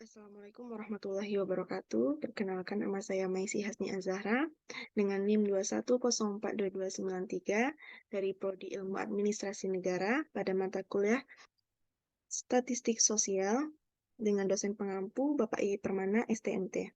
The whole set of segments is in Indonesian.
Assalamualaikum warahmatullahi wabarakatuh. Perkenalkan, nama saya Maisi Hasni Azahra dengan NIM 2104223 dari Prodi Ilmu Administrasi Negara pada mata kuliah Statistik Sosial dengan dosen pengampu Bapak I. Permana, STMT.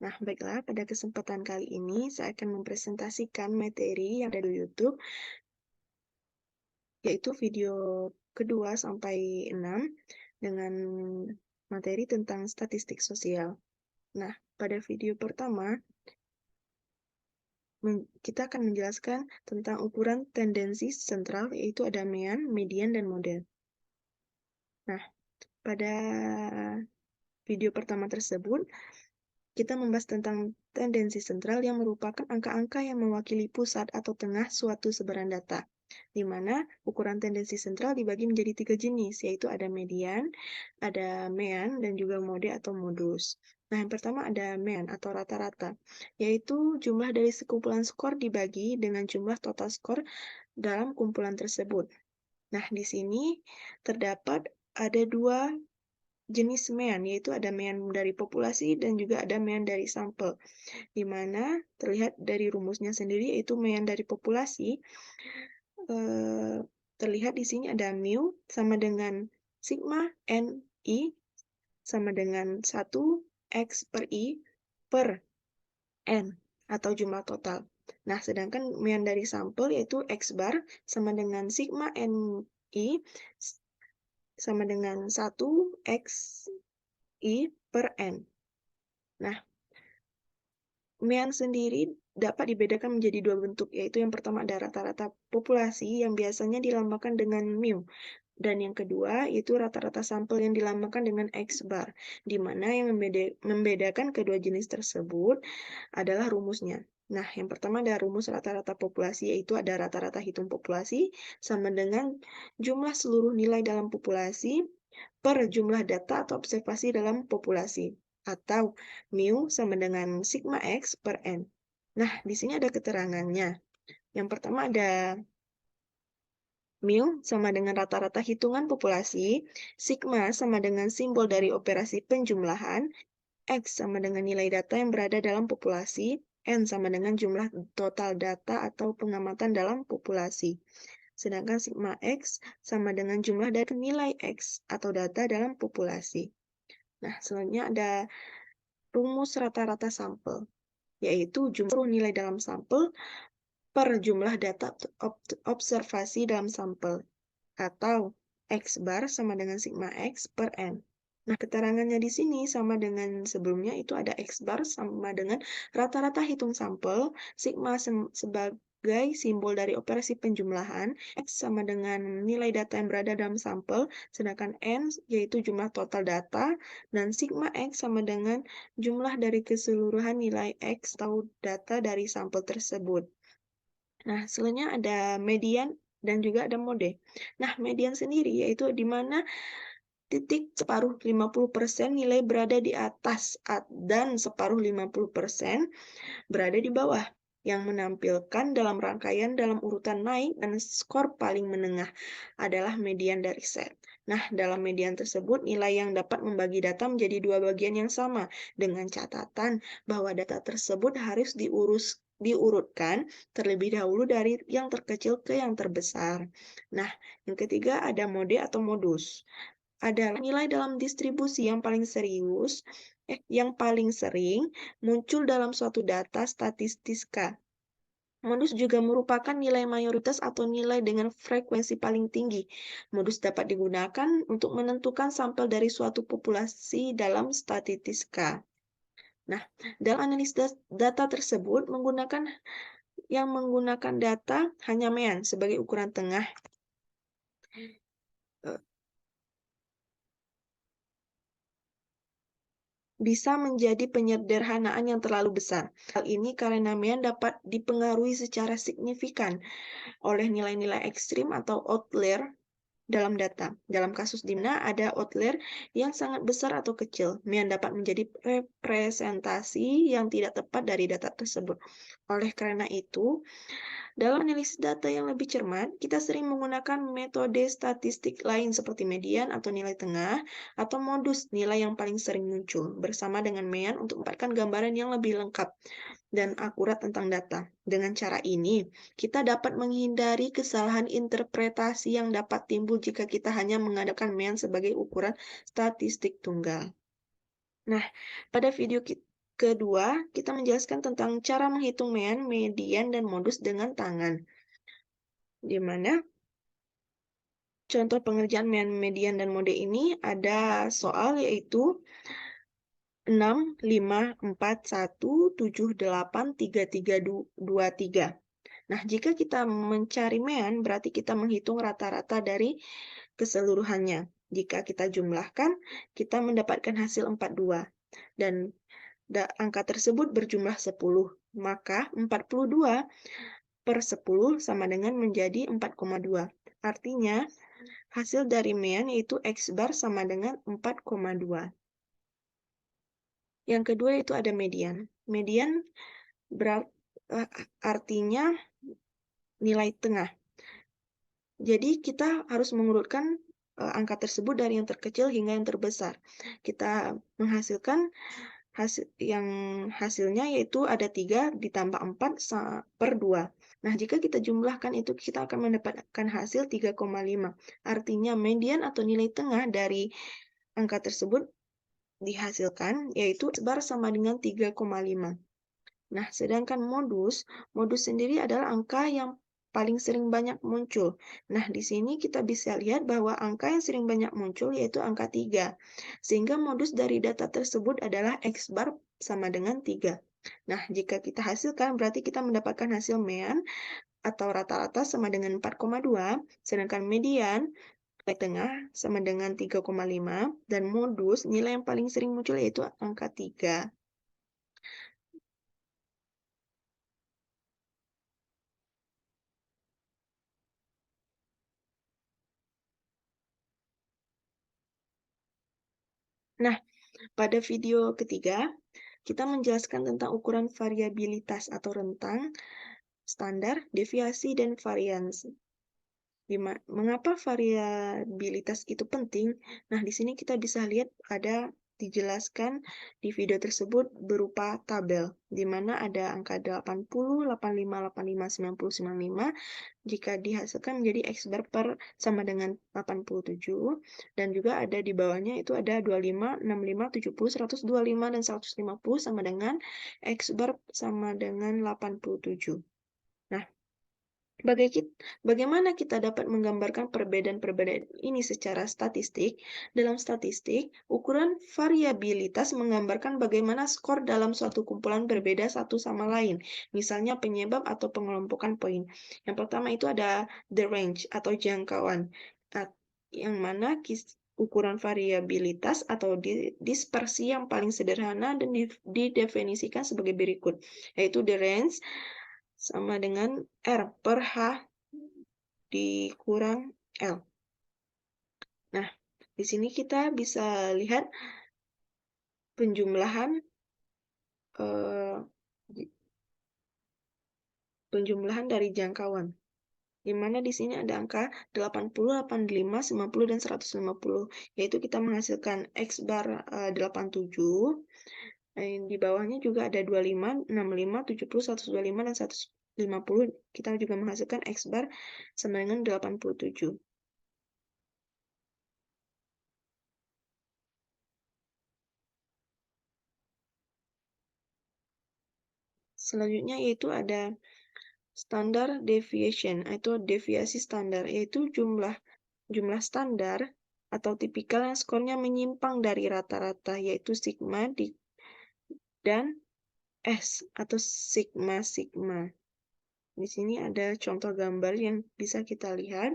Nah, baiklah, pada kesempatan kali ini saya akan mempresentasikan materi yang ada di YouTube, yaitu video kedua sampai 6 dengan materi tentang statistik sosial. Nah, pada video pertama, kita akan menjelaskan tentang ukuran tendensi sentral, yaitu ada mean, median, dan model. Nah, pada video pertama tersebut, kita membahas tentang tendensi sentral yang merupakan angka-angka yang mewakili pusat atau tengah suatu sebaran data, di mana ukuran tendensi sentral dibagi menjadi 3 jenis, yaitu ada median, ada mean, dan juga mode atau modus. Nah, yang pertama ada mean atau rata-rata, yaitu jumlah dari sekumpulan skor dibagi dengan jumlah total skor dalam kumpulan tersebut. Nah, di sini terdapat ada dua jenis mean, yaitu ada mean dari populasi dan juga ada mean dari sampel, di mana terlihat dari rumusnya sendiri, yaitu mean dari populasi. Terlihat di sini ada mu sama dengan sigma NI sama dengan 1 X per I per N atau jumlah total. Nah, sedangkan mean dari sampel yaitu X bar sama dengan sigma NI sama dengan 1 X I per N. Nah, mean sendiri dapat dibedakan menjadi dua bentuk, yaitu yang pertama ada rata-rata populasi yang biasanya dilambangkan dengan mu. Dan yang kedua, itu rata-rata sampel yang dilambangkan dengan X bar, di mana yang membedakan kedua jenis tersebut adalah rumusnya. Nah, yang pertama ada rumus rata-rata populasi, yaitu ada rata-rata hitung populasi sama dengan jumlah seluruh nilai dalam populasi per jumlah data atau observasi dalam populasi, atau mu sama dengan sigma X per N. Nah, di sini ada keterangannya. Yang pertama ada mu sama dengan rata-rata hitungan populasi, sigma sama dengan simbol dari operasi penjumlahan, X sama dengan nilai data yang berada dalam populasi, N sama dengan jumlah total data atau pengamatan dalam populasi. Sedangkan sigma X sama dengan jumlah dari nilai X atau data dalam populasi. Nah, selanjutnya ada rumus rata-rata sampel, yaitu jumlah nilai dalam sampel per jumlah data observasi dalam sampel, atau X bar sama dengan sigma X per N. Nah, keterangannya di sini sama dengan sebelumnya, itu ada X bar sama dengan rata-rata hitung sampel, sigma sebagai simbol dari operasi penjumlahan, X sama dengan nilai data yang berada dalam sampel, sedangkan N yaitu jumlah total data, dan sigma X sama dengan jumlah dari keseluruhan nilai X atau data dari sampel tersebut. Nah, selanjutnya ada median dan juga ada mode. Nah, median sendiri yaitu di mana titik separuh 50% nilai berada di atas dan separuh 50% berada di bawah, yang menampilkan dalam rangkaian dalam urutan naik dan skor paling menengah adalah median dari set. Nah, dalam median tersebut, nilai yang dapat membagi data menjadi dua bagian yang sama, dengan catatan bahwa data tersebut harus diurutkan terlebih dahulu dari yang terkecil ke yang terbesar. Nah, yang ketiga ada mode atau modus. Adalah nilai dalam distribusi yang paling sering muncul dalam suatu data statistika. Modus juga merupakan nilai mayoritas atau nilai dengan frekuensi paling tinggi. Modus dapat digunakan untuk menentukan sampel dari suatu populasi dalam statistika. Nah, dalam analisis data tersebut menggunakan data hanya mean sebagai ukuran tengah. Bisa menjadi penyederhanaan yang terlalu besar. Hal ini karena mean dapat dipengaruhi secara signifikan oleh nilai-nilai ekstrim atau outlier dalam data. Dalam kasus di mana ada outlier yang sangat besar atau kecil, mean dapat menjadi representasi yang tidak tepat dari data tersebut. Oleh karena itu, Dalam analisis data yang lebih cermat, kita sering menggunakan metode statistik lain seperti median atau nilai tengah, atau modus nilai yang paling sering muncul, bersama dengan mean untuk mendapatkan gambaran yang lebih lengkap dan akurat tentang data. Dengan cara ini, kita dapat menghindari kesalahan interpretasi yang dapat timbul jika kita hanya mengandalkan mean sebagai ukuran statistik tunggal. Nah, pada video kedua, kita menjelaskan tentang cara menghitung mean, median, dan modus dengan tangan. Di mana contoh pengerjaan mean, median, dan mode ini ada soal yaitu 6, 5, 4, 1, 7, 8, 3, 3, 2, 3. Nah, jika kita mencari mean, berarti kita menghitung rata-rata dari keseluruhannya. Jika kita jumlahkan, kita mendapatkan hasil 42. Dan angka tersebut berjumlah 10. Maka 42/10 sama dengan menjadi 4,2. Artinya, hasil dari mean yaitu X bar sama dengan 4,2. Yang kedua itu ada median. Median artinya nilai tengah. Jadi kita harus mengurutkan angka tersebut dari yang terkecil hingga yang terbesar. Kita menghasilkan hasilnya yaitu ada 3 ditambah 4/2. Nah, jika kita jumlahkan itu, kita akan mendapatkan hasil 3,5. Artinya median atau nilai tengah dari angka tersebut dihasilkan, yaitu bar sama dengan 3,5. Nah, sedangkan modus sendiri adalah angka yang paling sering banyak muncul. Nah, di sini kita bisa lihat bahwa angka yang sering banyak muncul yaitu angka 3. Sehingga modus dari data tersebut adalah X bar sama dengan 3. Nah, jika kita hasilkan berarti kita mendapatkan hasil mean atau rata-rata sama dengan 4,2, sedangkan median nilai tengah sama dengan 3,5, dan modus nilai yang paling sering muncul yaitu angka 3. Nah, pada video ketiga, kita menjelaskan tentang ukuran variabilitas atau rentang, standar, deviasi, dan variansi. Mengapa variabilitas itu penting? Nah, di sini kita bisa lihat ada dijelaskan di video tersebut berupa tabel, di mana ada angka 80, 85, 85, 90, 95, jika dihasilkan menjadi X bar per sama dengan 87, dan juga ada di bawahnya itu ada 25, 65, 70, 125, dan 150 sama dengan X bar sama dengan 87. Nah, bagaimana kita dapat menggambarkan perbedaan-perbedaan ini secara statistik? Dalam statistik, ukuran variabilitas menggambarkan bagaimana skor dalam suatu kumpulan berbeda satu sama lain. Misalnya penyebab atau pengelompokan poin. Yang pertama itu ada the range atau jangkauan. Yang mana ukuran variabilitas atau dispersi yang paling sederhana dan didefinisikan sebagai berikut, yaitu the range sama dengan R per H dikurang L. Nah, di sini kita bisa lihat penjumlahan dari jangkauan. Di mana di sini ada angka 80, 85, 90, dan 150. Yaitu kita menghasilkan X bar 87. Di bawahnya juga ada 25, 65, 70, 125, dan 150. Kita juga menghasilkan X bar sama dengan 87. Selanjutnya yaitu ada standar deviation atau deviasi standar, yaitu jumlah standar atau tipikal yang skornya menyimpang dari rata-rata, yaitu sigma dan S atau sigma. Di sini ada contoh gambar yang bisa kita lihat.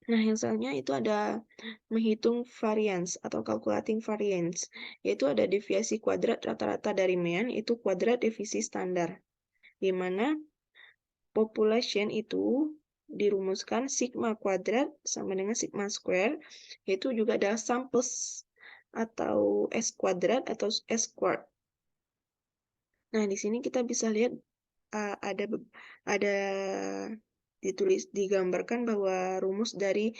Nah, yang selanjutnya itu ada menghitung variance atau calculating variance, yaitu ada deviasi kuadrat rata-rata dari mean, itu kuadrat deviasi standar, di mana population itu dirumuskan sigma kuadrat sama dengan sigma square, yaitu juga ada samples atau S kuadrat atau S squared. Nah, di sini kita bisa lihat ada digambarkan bahwa rumus dari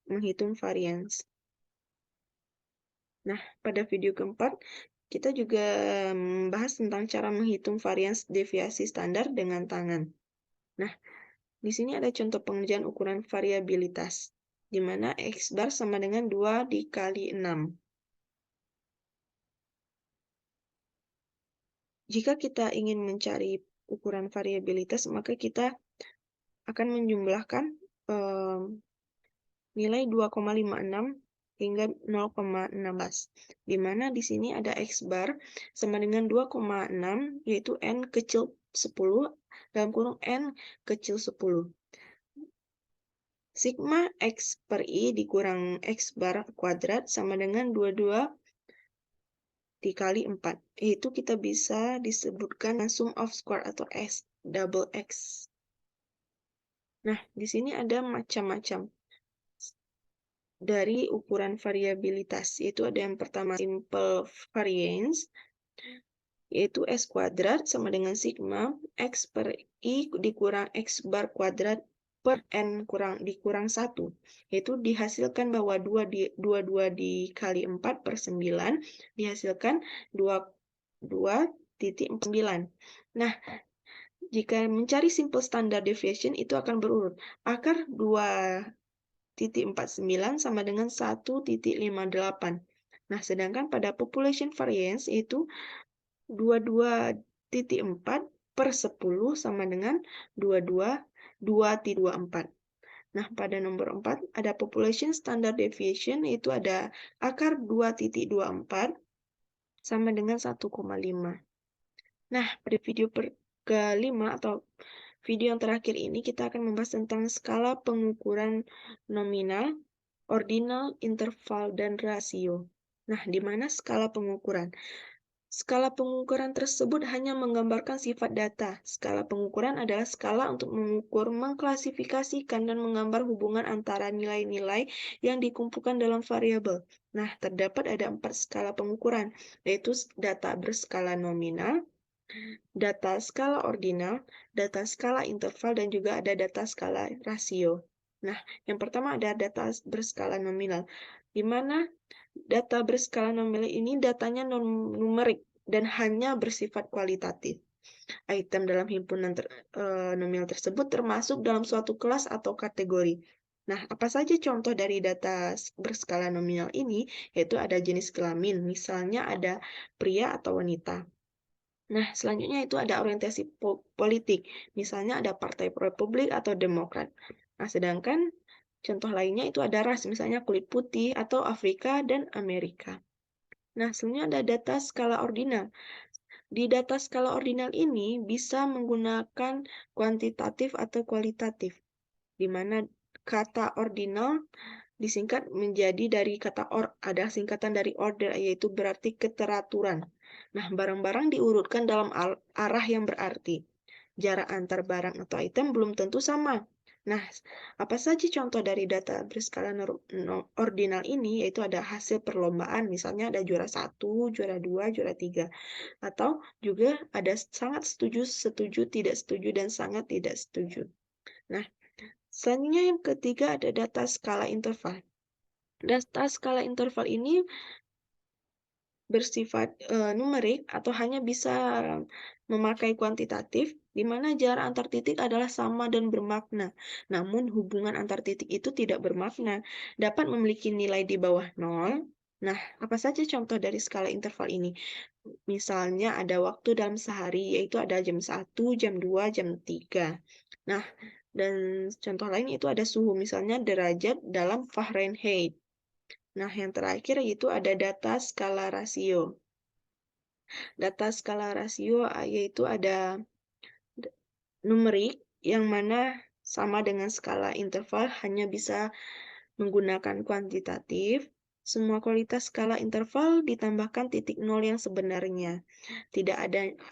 menghitung varians. Nah, pada video keempat, kita juga membahas tentang cara menghitung varians deviasi standar dengan tangan. Nah, di sini ada contoh pengerjaan ukuran variabilitas, di mana X bar sama dengan 2 dikali 6. Jika kita ingin mencari ukuran variabilitas, maka kita akan menjumlahkan nilai 2,56 hingga 0,16, di mana di sini ada X bar sama dengan 2,6, yaitu N kecil 10, dalam kurung N kecil 10. Sigma X per I dikurang X bar kuadrat sama dengan 22 dikali 4. Yaitu kita bisa disebutkan sum of square atau S double X. Nah, di sini ada macam-macam dari ukuran variabilitas, yaitu ada yang pertama simple variance, yaitu S kuadrat sama dengan sigma X per I dikurang X bar kuadrat per N dikurang 1, yaitu dihasilkan bahwa 22 dikali 4 per 9 dihasilkan 22,9. Nah, jika mencari simple standard deviation itu akan berurut. Akar 2,49 sama dengan 1,58. Nah, sedangkan pada population variance itu 22,4 per 10 sama dengan 2,24. Nah, pada nomor 4 ada population standard deviation, itu ada akar 2,24 sama dengan 1,5. Nah, pada video kelima atau video yang terakhir ini kita akan membahas tentang skala pengukuran nominal, ordinal, interval, dan rasio. Nah, di mana skala pengukuran? Skala pengukuran tersebut hanya menggambarkan sifat data. Skala pengukuran adalah skala untuk mengukur, mengklasifikasikan, dan menggambar hubungan antara nilai-nilai yang dikumpulkan dalam variabel. Nah, terdapat ada 4 skala pengukuran, yaitu data berskala nominal, data skala ordinal, data skala interval, dan juga ada data skala rasio. Nah, yang pertama ada data berskala nominal, di mana data berskala nominal ini datanya non-numerik dan hanya bersifat kualitatif. Item dalam himpunan nominal tersebut termasuk dalam suatu kelas atau kategori. Nah, apa saja contoh dari data berskala nominal ini? Yaitu ada jenis kelamin, misalnya ada pria atau wanita. Nah, selanjutnya itu ada orientasi politik, misalnya ada Partai Republik atau Demokrat. Nah, sedangkan contoh lainnya itu ada ras, misalnya kulit putih atau Afrika dan Amerika. Nah, selanjutnya ada data skala ordinal. Di data skala ordinal ini bisa menggunakan kuantitatif atau kualitatif, di mana kata ordinal disingkat menjadi dari kata ada singkatan dari order, yaitu berarti keteraturan. Nah, barang-barang diurutkan dalam arah yang berarti jarak antar barang atau item belum tentu sama. Nah, apa saja contoh dari data berskala ordinal ini? Yaitu ada hasil perlombaan, misalnya ada juara 1, juara 2, juara 3. Atau juga ada sangat setuju, setuju, tidak setuju, dan sangat tidak setuju. Nah, selanjutnya yang ketiga ada data skala interval. Data skala interval ini bersifat numerik atau hanya bisa memakai kuantitatif, di mana jarak antar titik adalah sama dan bermakna. Namun hubungan antar titik itu tidak bermakna, dapat memiliki nilai di bawah 0. Nah, apa saja contoh dari skala interval ini? Misalnya ada waktu dalam sehari, yaitu ada jam 1, jam 2, jam 3. Nah, dan contoh lain itu ada suhu, misalnya derajat dalam Fahrenheit. Nah, yang terakhir yaitu ada data skala rasio. Data skala rasio yaitu ada numerik yang mana sama dengan skala interval, hanya bisa menggunakan kuantitatif. Semua kualitas skala interval ditambahkan titik nol yang sebenarnya. Tidak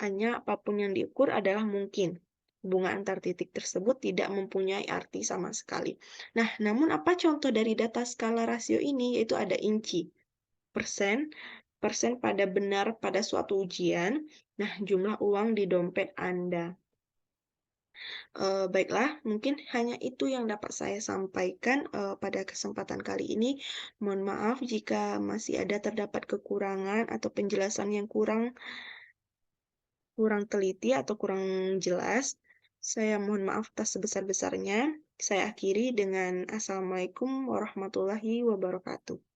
hanya apapun yang diukur adalah mungkin. Hubungan antar titik tersebut tidak mempunyai arti sama sekali. Nah, namun apa contoh dari data skala rasio ini? Yaitu ada inci, persen pada benar pada suatu ujian. Nah, jumlah uang di dompet Anda. Baiklah, mungkin hanya itu yang dapat saya sampaikan, pada kesempatan kali ini. Mohon maaf jika masih ada terdapat kekurangan atau penjelasan yang kurang kurang teliti atau kurang jelas. Saya mohon maaf atas sebesar-besarnya. Saya akhiri dengan Assalamualaikum warahmatullahi wabarakatuh.